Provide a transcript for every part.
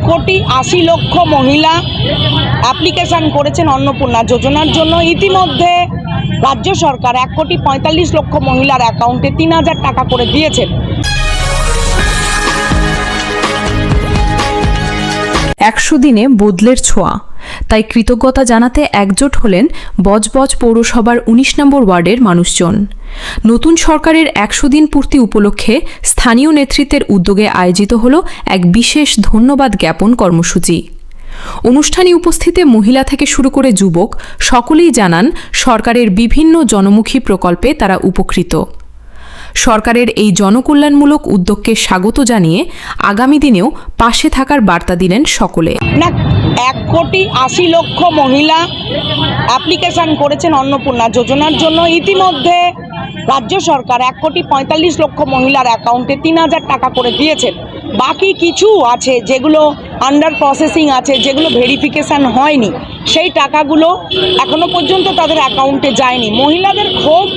1,80,00,000 মহিলা অ্যাপ্লিকেশন করেছেন অন্নপূর্ণা যোজনার জন্য। ইতিমধ্যে রাজ্য সরকার 1,45,00,000 মহিলার অ্যাকাউন্টে 3,000 টাকা করে দিয়েছেন। 100 দিনে বদলের ছোঁয়া, তাই কৃতজ্ঞতা জানাতে একজোট হলেন বজবজ পৌরসভার 19 নম্বর ওয়ার্ডের মানুষজন। নতুন সরকারের 100 দিন পূর্তি উপলক্ষে স্থানীয় নেতৃত্বের উদ্যোগে আয়োজিত হল এক বিশেষ ধন্যবাদ জ্ঞাপন কর্মসূচি। অনুষ্ঠানে উপস্থিত মহিলা থেকে শুরু করে যুবক সকলেই জানান সরকারের বিভিন্ন জনমুখী প্রকল্পে তারা উপকৃত। সরকারের এই জনকল্যাণমূলক উদ্যোগকে স্বাগত জানিয়ে আগামী দিনেও পাশে থাকার বার্তা দিলেন সকলে। 1,80,00,000 মহিলা অ্যাপ্লিকেশন করেছেন অন্নপূর্ণা যোজনার জন্য। ইতিমধ্যে রাজ্য সরকার 1,45,00,000 মহিলার অ্যাকাউন্টে 3,000 টাকা করে দিয়েছেন। বাকি কিছু আছে যেগুলো আন্ডার প্রসেসিং আছে, যেগুলো ভেরিফিকেশান হয়নি, সেই টাকাগুলো এখনো পর্যন্ত তাদের অ্যাকাউন্টে যায়নি। মহিলাদের ক্ষোভ,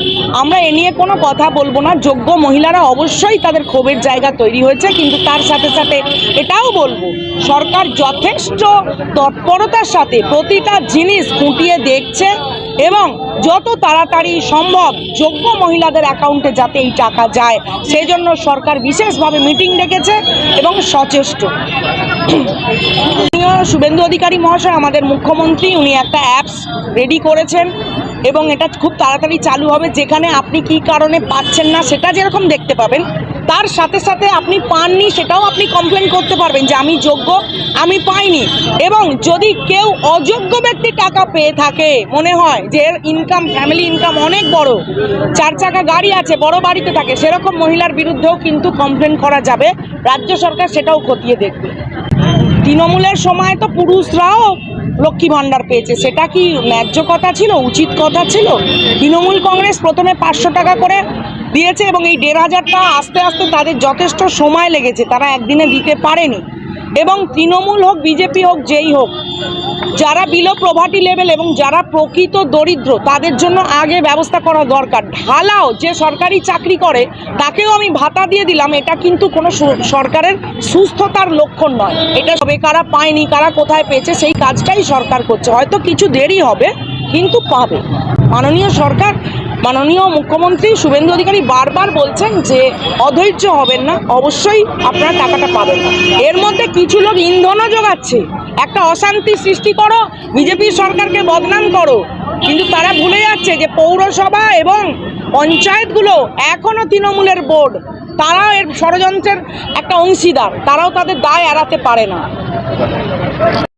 আমরা এ নিয়ে কোনো কথা বলবো না, যোগ্য মহিলারা অবশ্যই তাদের ক্ষোভের জায়গা তৈরি হয়েছে, কিন্তু তার সাথে সাথে এটাও বলবো সরকার যথেষ্ট তৎপরতার সাথে প্রতিটা জিনিস খুঁটিয়ে দেখছে এবং যত তাড়াতাড়ি সম্ভব যোগ্য মহিলাদের অ্যাকাউন্টে যাতে এই টাকা যায় সেই জন্য সরকার বিশেষভাবে মিটিং ডেকেছে এবং সচেষ্ট। শুভেন্দু অধিকারী মহাশয় আমাদের মুখ্যমন্ত্রী, উনি একটা অ্যাপস রেডি করেছেন এবং এটা খুব তাড়াতাড়ি চালু হবে, যেখানে আপনি কি কারণে পাচ্ছেন না সেটা যেরকম দেখতে পাবেন, তার সাথে সাথে আপনি পাননি সেটাও আপনি কমপ্লেন করতে পারবেন যে আমি যোগ্য, আমি পাইনি। এবং যদি কেউ অযোগ্য ব্যক্তি টাকা পেয়ে থাকে, মনে হয় যে এর ইনকাম, ফ্যামিলি ইনকাম অনেক বড়, 4 চাকা গাড়ি আছে, বড় বাড়িতে থাকে, সেরকম মহিলার বিরুদ্ধেও কিন্তু কমপ্লেন করা যাবে। রাজ্য সরকার সেটাও খতিয়ে দেখবে। তৃণমূলের সময় তো পুরুষরাও লক্ষ্মী ভাণ্ডার পেয়েছে, সেটা কি ন্যায্য কথা ছিল, উচিত কথা ছিল? তৃণমূল কংগ্রেস প্রথমে 500 টাকা করে দিয়েছে এবং এই 1,500 টাকা আস্তে আস্তে তাদের যথেষ্ট সময় লেগেছে, তারা একদিনে দিতে পারেনি। এবং তৃণমূল হোক, বিজেপি হোক, যেই হোক, যারা বিলো প্রভার্টি লেভেল এবং যারা প্রকৃত দরিদ্র তাদের জন্য আগে ব্যবস্থা করা দরকার। ঢালাও যে সরকারি চাকরি করে তাকেও আমি ভাতা দিয়ে দিলাম, এটা কিন্তু কোনো সরকারের সুস্থতার লক্ষণ নয়। এটা সবে কারা পায়নি, কারা কোথায় পেয়েছে, সেই কাজটাই সরকার করছে। হয়তো কিছু দেরি হবে কিন্তু পাবে। মাননীয় সরকার, মাননীয় মুখ্যমন্ত্রী শুভেন্দু অধিকারী বারবার বলছেন যে অধৈর্য হবেন না, অবশ্যই আপনারা টাকাটা পাবেন। এর মধ্যে কিছু লোক ইন্ধনও যোগাচ্ছে, একটা অশান্তি সৃষ্টি করো, বিজেপি সরকারকে বদনাম করো, কিন্তু তারা ভুলে যাচ্ছে যে পৌরসভা এবং পঞ্চায়েতগুলো এখনও তৃণমূলের বোর্ড, তারাও এর ষড়যন্ত্রের একটা অংশীদার, তারাও তাদের দায় এড়াতে পারে না।